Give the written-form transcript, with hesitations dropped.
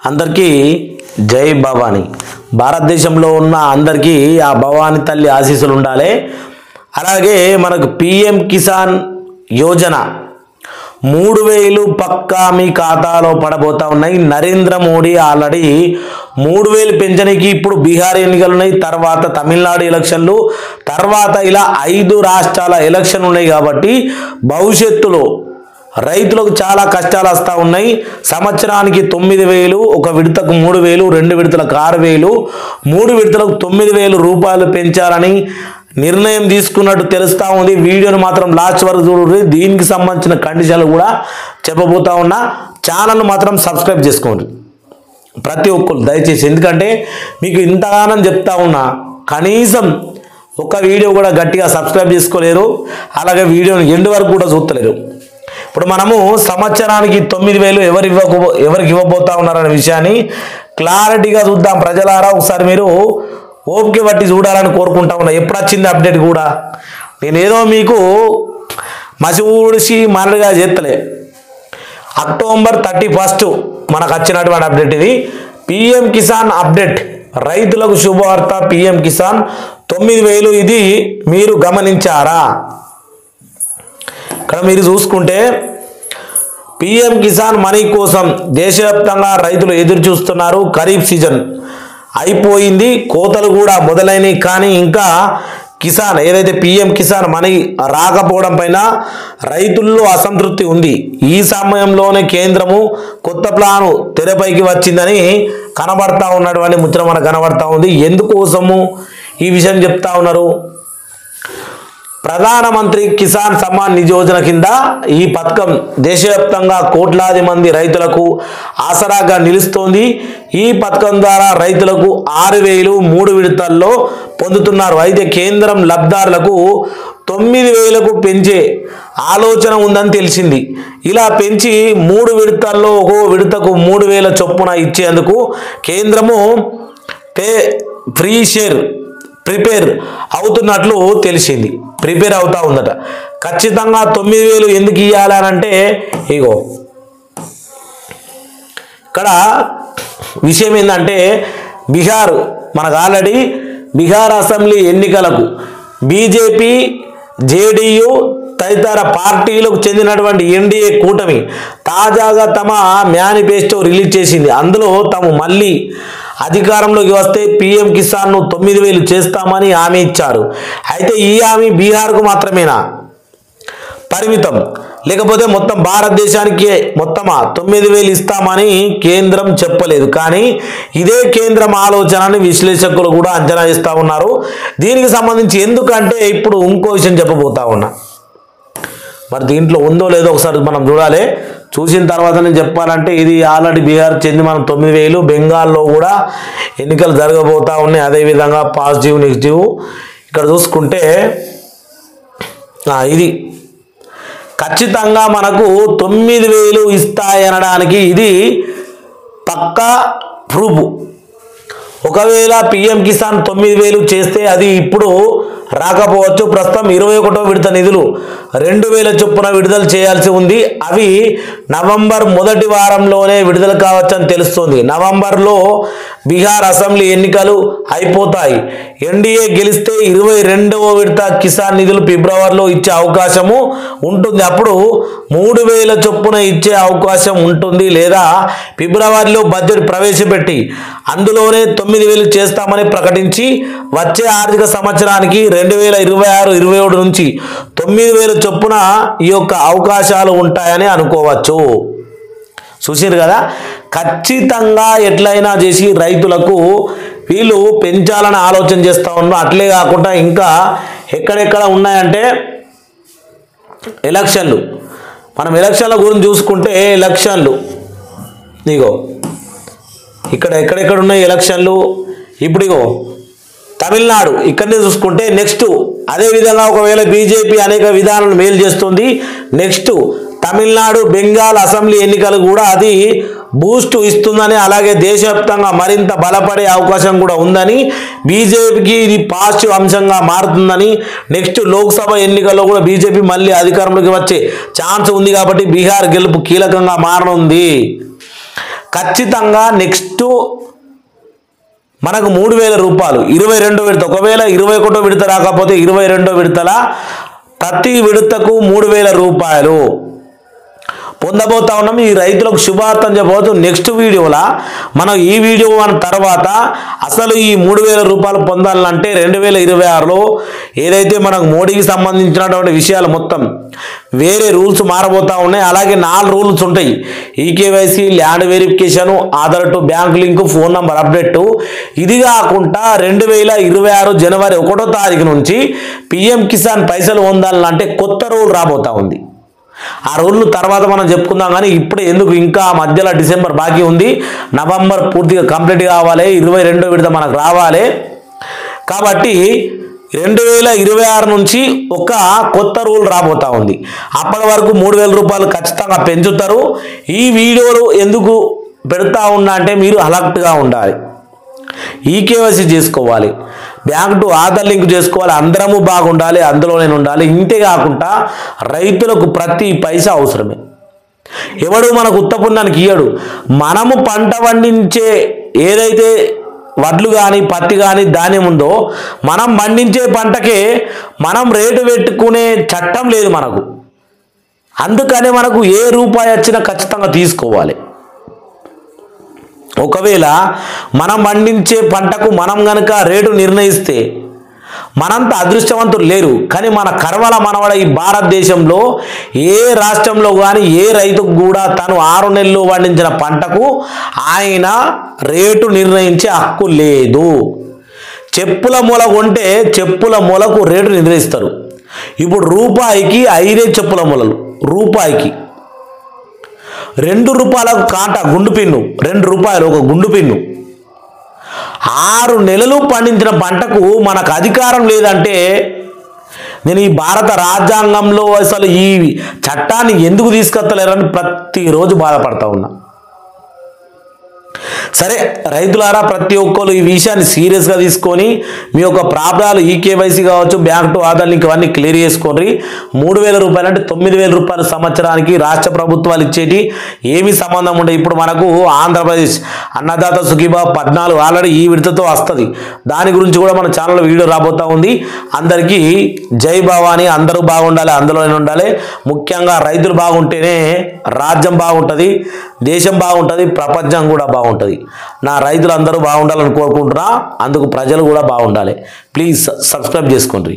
అందరికీ జై భవానీ. భారతదేశంలో ఉన్న అందరికీ ఆ భవానీ తల్లి ఆశీస్సులు ఉండాలి. అలాగే మనకు పిఎం కిసాన్ యోజన 3000 పక్కా మీ ఖాతాలో పడబోతా ఉన్నాయి. నరేంద్ర మోడీ ఆల్రెడీ 3000 పెంచడానికి ఇప్పుడు బీహార్ ఎన్నికలు ఉన్నాయి, తర్వాత తమిళనాడు ఎలక్షన్లు, తర్వాత ఇలా 5 రాష్ట్రాల ఎలక్షన్ ఉన్నాయి. కాబట్టి భవిష్యత్తులో రైతులకు చాలా కష్టాలు వస్తూ ఉన్నాయి. సంవత్సరానికి 9000, ఒక విడతకు 3000, 2 విడతలకు 6000, 3 విడతలకు 9000 రూపాయలు పెంచాలని నిర్ణయం తీసుకున్నట్టు తెలుస్తూ ఉంది. వీడియోను మాత్రం లాస్ట్ వరకు చూడండి. దీనికి సంబంధించిన కండిషన్లు కూడా చెప్పబోతా ఉన్నా. ఛానల్ను మాత్రం సబ్స్క్రైబ్ చేసుకోండి ప్రతి ఒక్కరు దయచేసి. ఎందుకంటే మీకు ఇంతగానం చెప్తా ఉన్నా, కనీసం ఒక వీడియో కూడా గట్టిగా సబ్స్క్రైబ్ చేసుకోలేరు, అలాగే వీడియోని ఎండ్ వరకు కూడా చూస్తలేరు. ఇప్పుడు మనము సంవత్సరానికి 9000 ఎవరికి ఇవ్వబోతా ఉన్నారనే విషయాన్ని క్లారిటీగా చూద్దాం. ప్రజలారా ఒకసారి మీరు ఓపిక బట్టి చూడాలని కోరుకుంటా ఉన్నా. ఎప్పుడు వచ్చింది అప్డేట్ కూడా నేనేదో మీకు మసి ఊడిసి మనలుగా చేస్తలే. అక్టోబర్ 31 మనకు వచ్చినటువంటి అప్డేట్ ఇది. పిఎం కిసాన్ అప్డేట్, రైతులకు శుభవార్త. పిఎం కిసాన్ 9000 ఇది మీరు గమనించారా? ఇక్కడ మీరు చూసుకుంటే పిఎం కిసాన్ మనీ కోసం దేశవ్యాప్తంగా రైతులు ఎదురు చూస్తున్నారు. ఖరీఫ్ సీజన్ అయిపోయింది, కోతలు కూడా మొదలైనవి. కానీ ఇంకా కిసాన్ ఏదైతే పిఎం కిసాన్ మనీ రాకపోవడం పైన రైతుల్లో అసంతృప్తి ఉంది. ఈ సమయంలోనే కేంద్రము కొత్త ప్లాను తెరపైకి వచ్చిందని కనబడతా ఉన్నటువంటి ముద్ర మనకు కనబడతా ఉంది. ఎందుకోసము ఈ విషయం చెప్తా ఉన్నారు? ప్రధానమంత్రి కిసాన్ సమ్మాన్ నిధి యోజన కింద ఈ పథకం దేశవ్యాప్తంగా కోట్లాది మంది రైతులకు ఆసరాగా నిలుస్తోంది. ఈ పథకం ద్వారా రైతులకు 6000 3 విడతల్లో పొందుతున్నారు. అయితే కేంద్రం లబ్ధిదారులకు 9000కు పెంచే ఆలోచన ఉందని తెలిసింది. ఇలా పెంచి 3 విడతల్లో ఒక్కో విడతకు 3000 చొప్పున ఇచ్చేందుకు కేంద్రము ప్రిపేర్ అవుతున్నట్లు తెలిసింది. ప్రిపేర్ అవుతా ఉందట. ఖచ్చితంగా 9000 ఎందుకు ఇవ్వాలనంటే, ఇగో ఇక్కడ విషయం ఏంటంటే, బీహార్ మనకు ఆల్రెడీ బీహార్ అసెంబ్లీ ఎన్నికలకు బీజేపీ, జేడీయూ తదితర పార్టీలకు చెందినటువంటి ఎన్డీఏ కూటమి తాజాగా తమ మేనిఫెస్టో రిలీజ్ చేసింది. అందులో తాము మళ్ళీ అధికారంలోకి వస్తే పిఎం కిసాన్ను 9000 చేస్తామని హామీ ఇచ్చారు. అయితే ఈ హామీ బీహార్కు మాత్రమేనా పరిమితం, లేకపోతే మొత్తం భారతదేశానికి మొత్తమా 9000 ఇస్తామని కేంద్రం చెప్పలేదు. కానీ ఇదే కేంద్రం ఆలోచనని విశ్లేషకులు కూడా అంచనా వేస్తూ ఉన్నారు. దీనికి సంబంధించి ఎందుకంటే ఇప్పుడు ఇంకో విషయం చెప్పబోతా ఉన్నా. మరి దీంట్లో ఉందో లేదో ఒకసారి మనం చూడాలి. చూసిన తర్వాత నేను చెప్పాలంటే ఇది ఆల్రెడీ బీహార్ చెంది మనం 9000. బెంగాల్లో కూడా ఎన్నికలు జరగబోతా ఉన్నాయి. అదేవిధంగా పాజిటివ్ నెగిటివ్ ఇక్కడ చూసుకుంటే ఇది ఖచ్చితంగా మనకు 9000 ఇస్తాయనడానికి ఇది పక్కా ప్రూఫ్. ఒకవేళ పిఎం కిసాన్ 9000 చేస్తే అది ఇప్పుడు రాకపోవచ్చు. ప్రస్తుతం 21వ విడత నిధులు 2000 చొప్పున విడుదల చేయాల్సి ఉంది. అవి నవంబర్ మొదటి వారంలోనే విడుదల కావచ్చని తెలుస్తుంది. నవంబర్లో బీహార్ అసెంబ్లీ ఎన్నికలు అయిపోతాయి. ఎన్డీఏ గెలిస్తే 22వ విడత కిసాన్ నిధులు ఫిబ్రవరిలో ఇచ్చే అవకాశము ఉంటుంది. అప్పుడు 3000 చొప్పున ఇచ్చే అవకాశం ఉంటుంది. లేదా ఫిబ్రవరిలో బడ్జెట్ ప్రవేశపెట్టి అందులోనే 9000 చేస్తామని ప్రకటించి వచ్చే ఆర్థిక సంవత్సరానికి 2026-27 నుంచి 9000 చొప్పున ఈ యొక్క అవకాశాలు ఉంటాయని అనుకోవచ్చు. చూసారు కదా, ఖచ్చితంగా ఎట్లయినా చేసి రైతులకు వీళ్ళు పెంచాలని ఆలోచన చేస్తూ ఉన్నారు. అట్లే కాకుండా ఇంకా ఎక్కడెక్కడ ఉన్నాయంటే ఎలక్షన్లు. మనం ఎలక్షన్ల గురించి చూసుకుంటే ఎలక్షన్లు ఇగో ఇక్కడ ఎక్కడెక్కడ ఉన్నాయి ఎలక్షన్లు. ఇప్పుడు ఇగో తమిళనాడు ఇక్కడనే చూసుకుంటే నెక్స్ట్. అదేవిధంగా ఒకవేళ బీజేపీ అనేక విధానాలను మేలు చేస్తుంది. నెక్స్ట్ తమిళనాడు బెంగాల్ అసెంబ్లీ ఎన్నికలు కూడా అది బూస్ట్ ఇస్తుందని, అలాగే దేశవ్యాప్తంగా మరింత బలపడే అవకాశం కూడా ఉందని, బీజేపీకి ఇది పాజిటివ్ అంశంగా మారుతుందని, నెక్స్ట్ లోక్సభ ఎన్నికల్లో కూడా బీజేపీ మళ్ళీ అధికారంలోకి వచ్చే ఛాన్స్ ఉంది కాబట్టి బీహార్ గెలుపు కీలకంగా మారనుంది. ఖచ్చితంగా నెక్స్ట్ మనకు 3,000 రూపాయలు 22 విడత, ఒకవేళ 21 విడత రాకపోతే 22 విడతల ప్రతి విడతకు 3,000 రూపాయలు పొందబోతా ఉన్నాం. ఈ రైతులకు శుభార్తం చెప్పబోతూ నెక్స్ట్ వీడియోలో మనం ఈ వీడియో తర్వాత అసలు ఈ 3,000 రూపాయలు పొందాలంటే 2026లో ఏదైతే మనకు మోడీకి సంబంధించినటువంటి విషయాలు మొత్తం వేరే రూల్స్ మారబోతా ఉన్నాయి. అలాగే 4 రూల్స్ ఉంటాయి. EKYC, land verification, Aadhaar to bank link, phone number update. ఇది కాకుండా 2026 జనవరి 1వ తారీఖు నుంచి పిఎం కిసాన్ పైసలు పొందాలంటే కొత్త రూల్ రాబోతా ఉంది. ఆ రూల్ తర్వాత మనం చెప్పుకుందాం, కానీ ఇప్పుడు ఎందుకు ఇంకా మధ్యలో డిసెంబర్ బాకీ ఉంది, నవంబర్ పూర్తిగా కంప్లీట్ కావాలి, 22 విడత మనకు రావాలి. కాబట్టి 2026 నుంచి ఒక కొత్త రూల్ రాబోతా ఉంది. అప్పటి వరకు 3,000 రూపాయలు ఖచ్చితంగా పెంచుతారు. ఈ వీడియోలు ఎందుకు పెడతా ఉన్నా అంటే మీరు అలర్ట్గా ఉండాలి, ఈకేవైసీ చేసుకోవాలి, బ్యాంక్ టు ఆధార్ లింక్ చేసుకోవాలి, అందరము బాగుండాలి, అందులోనే ఉండాలి. ఇంతే కాకుండా రైతులకు ప్రతి పైసా అవసరమే. ఎవడు మనకు ఉత్తపుణ్యానికి ఇయ్యడు. మనము పంట పండించే ఏదైతే వడ్లు కానీ పత్తి కానీ ధాన్యం ఉందో మనం పండించే పంటకే మనం రేటు పెట్టుకునే చట్టం లేదు మనకు. అందుకనే మనకు ఏ రూపాయి వచ్చినా ఖచ్చితంగా తీసుకోవాలి. ఒకవేళ మనం పండించే పంటకు మనం గనక రేటు నిర్ణయిస్తే మనంత అదృష్టవంతులు లేరు. కానీ మన కర్వల మనవడ ఈ భారతదేశంలో ఏ రాష్ట్రంలో కానీ ఏ రైతుకు కూడా తను 6 నెలలు పండించిన పంటకు ఆయన రేటు నిర్ణయించే హక్కు లేదు. చెప్పుల మూల కొంటే చెప్పుల మూలకు రేటు నిర్ణయిస్తారు. ఇప్పుడు రూపాయికి 5 చెప్పుల మూలలు, రూపాయికి 2 రూపాయలకు కాంటా గుండు పిన్ను, 2 రూపాయలు ఒక గుండు పిన్ను. 6 నెలలు పండించిన పంటకు మనకు అధికారం లేదంటే నేను ఈ భారత రాజ్యాంగంలో అసలు ఈ చట్టాన్ని ఎందుకు తీసుకొస్తలేరని ప్రతిరోజు బాధపడతా ఉన్నా. సరే రైతులారా, ప్రతి ఒక్కరు ఈ విషయాన్ని సీరియస్గా తీసుకొని మీ యొక్క ప్రాబ్లాలు ఈకేవైసీ కావచ్చు, బ్యాంక్ టు ఆధార్ లింక్ ఇవన్నీ క్లియర్ చేసుకోండి. 3,000 రూపాయలు అంటే 9,000 రూపాయలు సంవత్సరానికి రాష్ట్ర ప్రభుత్వాలు ఇచ్చేటి ఏమీ సంబంధం ఉండదు. ఇప్పుడు మనకు ఆంధ్రప్రదేశ్ అన్నదాత సుఖీభావ 14 ఆల్రెడీ ఈ విడతతో వస్తుంది. దాని గురించి కూడా మన ఛానల్లో వీడియో రాబోతా ఉంది. అందరికీ జై భవాని. అందరూ బాగుండాలి, అందులోనే ఉండాలి. ముఖ్యంగా రైతులు బాగుంటేనే రాజ్యం బాగుంటుంది, దేశం బాగుంటుంది, ప్రపంచం కూడా బాగుంటుంది. నా రైతులు అందరూ బాగుండాలని కోరుకుంటున్నా. అందుకు ప్రజలు కూడా బాగుండాలి. ప్లీజ్ సబ్స్క్రైబ్ చేసుకోండి.